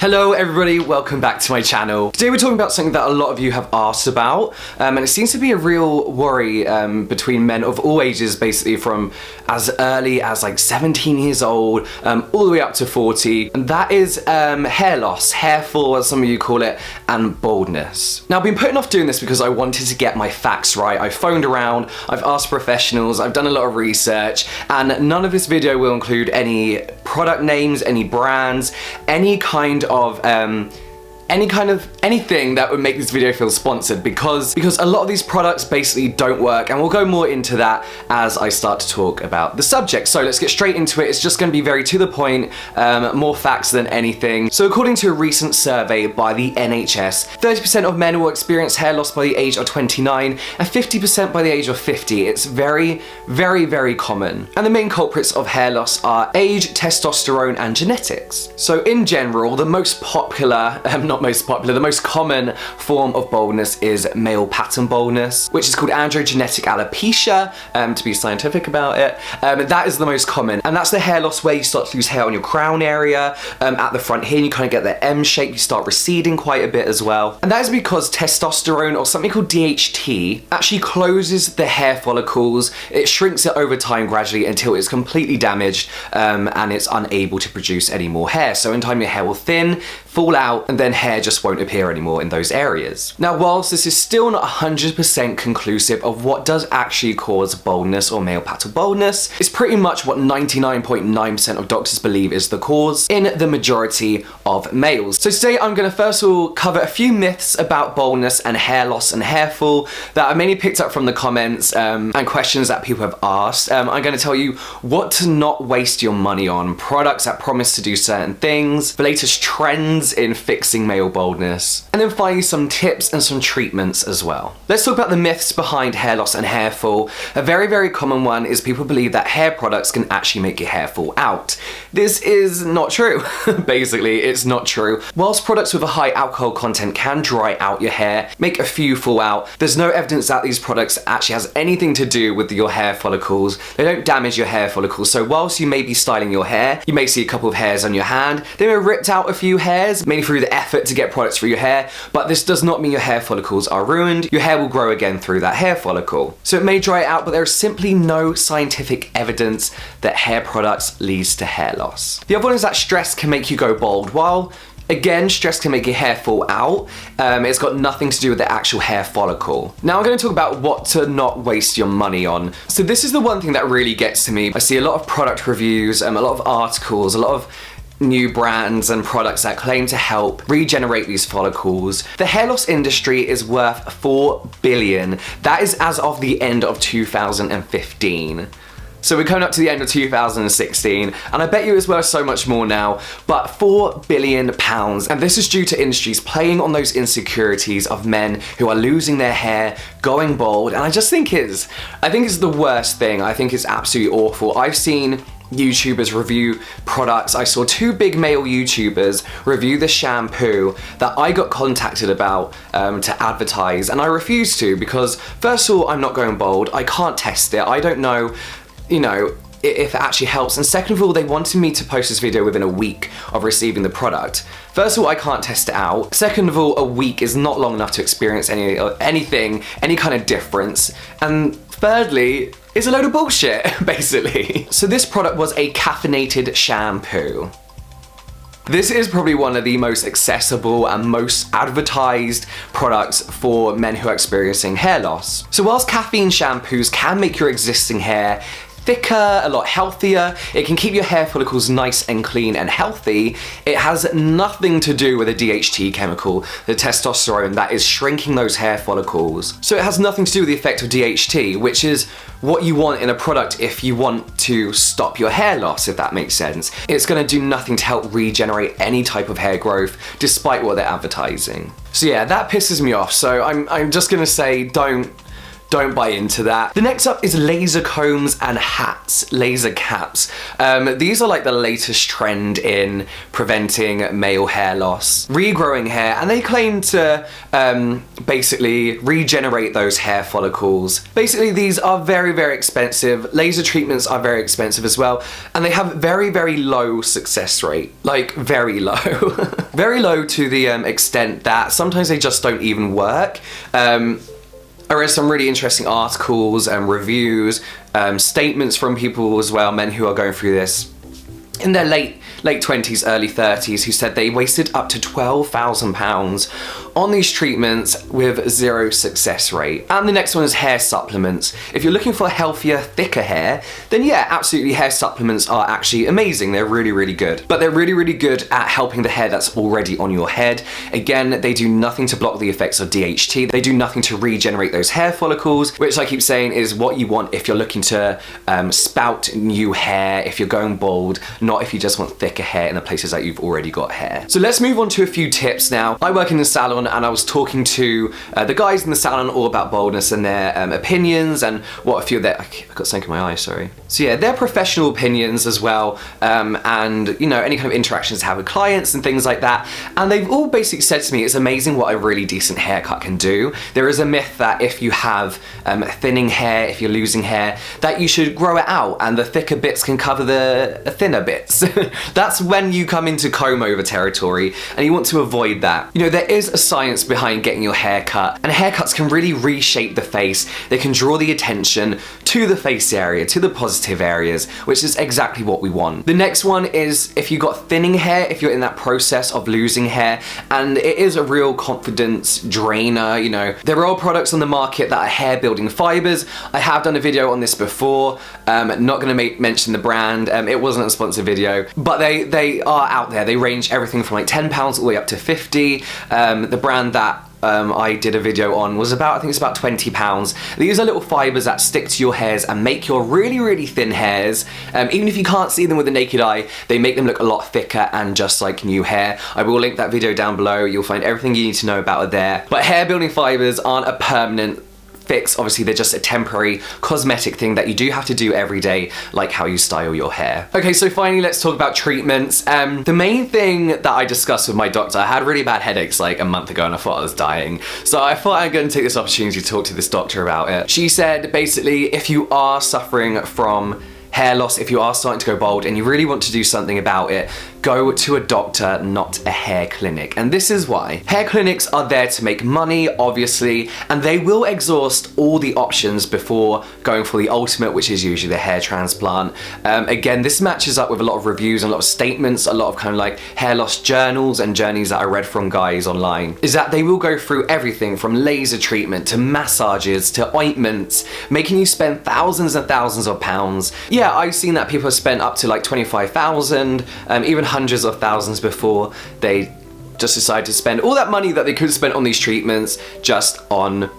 Hello everybody, welcome back to my channel. Today we're talking about something that a lot of you have asked about, and it seems to be a real worry between men of all ages, basically from as early as like 17 years old, all the way up to 40, and that is hair loss, hair fall as some of you call it, and baldness. Now I've been putting off doing this because I wanted to get my facts right. I've phoned around, I've asked professionals, I've done a lot of research, and none of this video will include any product names, any brands, any kind of anything that would make this video feel sponsored because a lot of these products basically don't work, and we'll go more into that as I start to talk about the subject. So let's get straight into it. It's just going to be very to the point, more facts than anything. So according to a recent survey by the NHS, 30% of men will experience hair loss by the age of 29 and 50% by the age of 50. It's very, very, very common. And the main culprits of hair loss are age, testosterone, and genetics. So in general, the most the most common form of baldness is male pattern baldness, which is called androgenetic alopecia, to be scientific about it. That is the most common, and that's the hair loss where you start to lose hair on your crown area, at the front here, and you kind of get the M shape, you start receding quite a bit as well. And that is because testosterone, or something called DHT, actually closes the hair follicles. It shrinks it over time gradually until it's completely damaged, and it's unable to produce any more hair. So in time your hair will thin, fall out, and then hair just won't appear anymore in those areas. Now, whilst this is still not 100% conclusive of what does actually cause baldness or male pattern baldness, it's pretty much what 99.9% of doctors believe is the cause in the majority of males. So today I'm going to first of all cover a few myths about baldness and hair loss and hair fall that I mainly picked up from the comments and questions that people have asked. I'm going to tell you what to not waste your money on, products that promise to do certain things, the latest trends in fixing male baldness, and then finally some tips and some treatments as well. Let's talk about the myths behind hair loss and hair fall. A very, very common one is people believe that hair products can actually make your hair fall out. This is not true. Basically, it's not true. Whilst products with a high alcohol content can dry out your hair, make a few fall out, there's no evidence that these products actually has anything to do with your hair follicles. They don't damage your hair follicles. So whilst you may be styling your hair, you may see a couple of hairs on your hand. They may have ripped out a few hairs, mainly through the effort to get products for your hair, but this does not mean your hair follicles are ruined. Your hair will grow again through that hair follicle. So it may dry out, but there is simply no scientific evidence that hair products leads to hair loss. The other one is that stress can make you go bald. While again, stress can make your hair fall out, it's got nothing to do with the actual hair follicle. Now I'm going to talk about what to not waste your money on. So this is the one thing that really gets to me. I see a lot of product reviews, a lot of articles, a lot of new brands and products that claim to help regenerate these follicles. The hair loss industry is worth $4 billion. That is as of the end of 2015. So we're coming up to the end of 2016, and I bet you it's worth so much more now, but £4 billion. And this is due to industries playing on those insecurities of men who are losing their hair, going bald, and I think it's the worst thing. I think it's absolutely awful. I've seen YouTubers review products. I saw two big male YouTubers review the shampoo that I got contacted about to advertise, and I refused to because first of all, I'm not going bald. I can't test it. I don't know, if it actually helps. And second of all, they wanted me to post this video within a week of receiving the product. First of all, I can't test it out. Second of all, a week is not long enough to experience any kind of difference. And thirdly, it's a load of bullshit, basically. So this product was a caffeinated shampoo. This is probably one of the most accessible and most advertised products for men who are experiencing hair loss. So whilst caffeine shampoos can make your existing hair thicker, a lot healthier, it can keep your hair follicles nice and clean and healthy, it has nothing to do with the DHT chemical, the testosterone that is shrinking those hair follicles. So it has nothing to do with the effect of DHT, which is what you want in a product if you want to stop your hair loss, if that makes sense. It's gonna do nothing to help regenerate any type of hair growth, despite what they're advertising. So yeah, that pisses me off. So I'm just gonna say, don't don't buy into that. The next up is laser combs and hats, laser caps. These are like the latest trend in preventing male hair loss, regrowing hair, and they claim to basically regenerate those hair follicles. Basically, these are very, very expensive. Laser treatments are very expensive as well, and they have very, very low success rate, like very low. Very low to the extent that sometimes they just don't even work. I read some really interesting articles and reviews, statements from people as well, men who are going through this in their late 20s, early 30s, who said they wasted up to £12,000 on these treatments with 0 success rate. And the next one is hair supplements. If you're looking for healthier, thicker hair, then yeah, absolutely, hair supplements are actually amazing. They're really, really good. But they're really, really good at helping the hair that's already on your head. Again, they do nothing to block the effects of DHT. They do nothing to regenerate those hair follicles, which I keep saying is what you want if you're looking to spout new hair, if you're going bald, not if you just want thicker hair in the places that you've already got hair. So let's move on to a few tips now. I work in the salon, and I was talking to the guys in the salon all about baldness and their opinions and what a few of their, I've got something in my eye, sorry. So yeah, their professional opinions as well, and you know, any kind of interactions they have with clients and things like that. And they've all basically said to me, it's amazing what a really decent haircut can do. There is a myth that if you have thinning hair, if you're losing hair, that you should grow it out and the thicker bits can cover the thinner bits. That's when you come into comb over territory, and you want to avoid that. You know, there is a science behind getting your hair cut, and haircuts can really reshape the face. They can draw the attention to the face area, to the positive areas, which is exactly what we want. The next one is if you've got thinning hair, if you're in that process of losing hair, and it is a real confidence drainer. You know, there are products on the market that are hair building fibers. I have done a video on this before. Not going to mention the brand. It wasn't a sponsored video, but they are out there. They range everything from like £10 all the way up to 50. The brand that I did a video on was about, I think it's about £20. These are little fibers that stick to your hairs and make your really, really thin hairs, even if you can't see them with the naked eye, they make them look a lot thicker and just like new hair. I will link that video down below. You'll find everything you need to know about it there. But hair building fibers aren't a permanent fix. Obviously, they're just a temporary cosmetic thing that you do have to do every day, like how you style your hair. Okay, so finally, let's talk about treatments. The main thing that I discussed with my doctor, I had really bad headaches like a month ago and I thought I was dying. So I thought I'd go and take this opportunity to talk to this doctor about it. She said, basically, if you are suffering from hair loss, if you are starting to go bald and you really want to do something about it, go to a doctor, not a hair clinic. And this is why. Hair clinics are there to make money, obviously, and they will exhaust all the options before going for the ultimate, which is usually the hair transplant. Again, this matches up with a lot of reviews and a lot of statements, a lot of kind of like hair loss journals and journeys that I read from guys online, is that they will go through everything from laser treatment to massages to ointments, making you spend thousands and thousands of pounds. Yeah, I've seen that people have spent up to like 25,000, even hundreds of thousands before they just decide to spend all that money that they could have spent on these treatments just on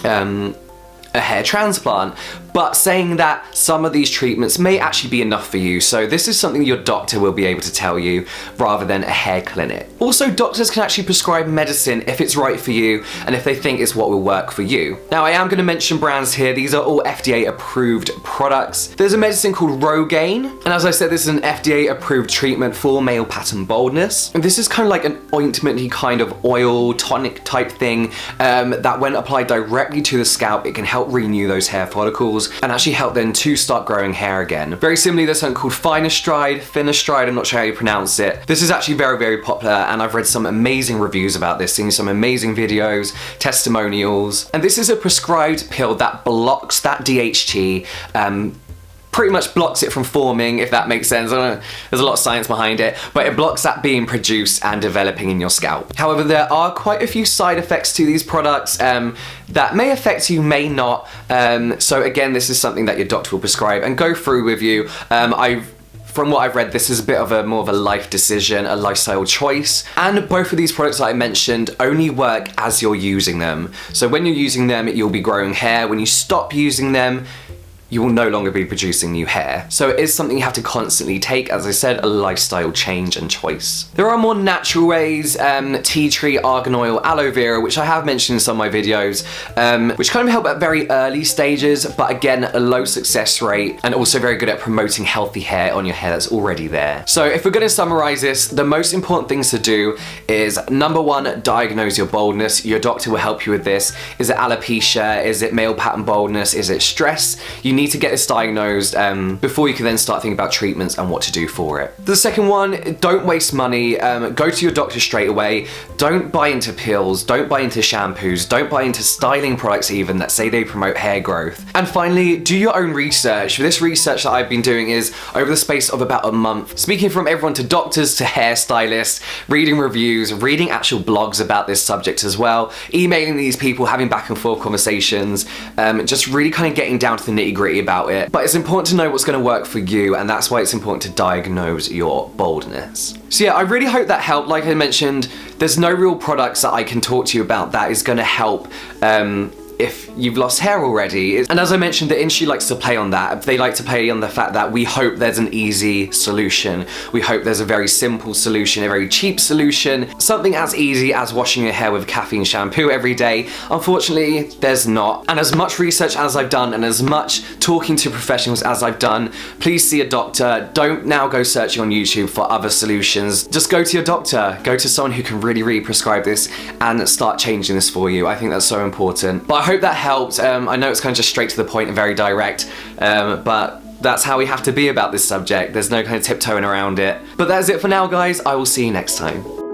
a hair transplant. But saying that some of these treatments may actually be enough for you. So this is something your doctor will be able to tell you rather than a hair clinic. Also, doctors can actually prescribe medicine if it's right for you and if they think it's what will work for you. Now, I am going to mention brands here. These are all FDA approved products. There's a medicine called Rogaine, and as I said, this is an FDA approved treatment for male pattern baldness. And this is kind of like an ointment-y kind of oil tonic type thing that when applied directly to the scalp, it can help renew those hair follicles and actually help them to start growing hair again. Very similarly, there's something called Finastride, I'm not sure how you pronounce it. This is actually very, very popular, and I've read some amazing reviews about this, seen some amazing videos, testimonials. And this is a prescribed pill that blocks that DHT, pretty much blocks it from forming, if that makes sense. I don't know, there's a lot of science behind it, but it blocks that being produced and developing in your scalp. However, there are quite a few side effects to these products that may affect you, may not. So again, this is something that your doctor will prescribe and go through with you. From what I've read, this is a bit of more of a life decision, a lifestyle choice. And both of these products that I mentioned only work as you're using them. So when you're using them, you'll be growing hair. When you stop using them, you will no longer be producing new hair. So it is something you have to constantly take, as I said, a lifestyle change and choice. There are more natural ways, tea tree, argan oil, aloe vera, which I have mentioned in some of my videos, which kind of help at very early stages, but again, a low success rate, and also very good at promoting healthy hair on your hair that's already there. So if we're gonna summarize this, the most important things to do is, number one, diagnose your baldness. Your doctor will help you with this. Is it alopecia? Is it male pattern baldness? Is it stress? You need to get this diagnosed before you can then start thinking about treatments and what to do for it. The second one, don't waste money. Go to your doctor straight away. Don't buy into pills. Don't buy into shampoos. Don't buy into styling products even that say they promote hair growth. And finally, do your own research. This research that I've been doing is over the space of about a month, speaking from everyone to doctors to hairstylists, reading reviews, reading actual blogs about this subject as well, emailing these people, having back and forth conversations, just really kind of getting down to the nitty-gritty about it. But it's important to know what's going to work for you, and that's why it's important to diagnose your baldness. So yeah, I really hope that helped. Like I mentioned, there's no real products that I can talk to you about that is going to help if you've lost hair already. And as I mentioned, the industry likes to play on that. They like to play on the fact that we hope there's an easy solution. We hope there's a very simple solution, a very cheap solution, something as easy as washing your hair with caffeine shampoo every day. Unfortunately, there's not. And as much research as I've done and as much talking to professionals as I've done, please see a doctor. Don't now go searching on YouTube for other solutions. Just go to your doctor. Go to someone who can really prescribe this and start changing this for you. I think that's so important. But I hope that helped. I know it's kind of just straight to the point and very direct, but that's how we have to be about this subject. There's no kind of tiptoeing around it. But that's it for now, guys. I will see you next time.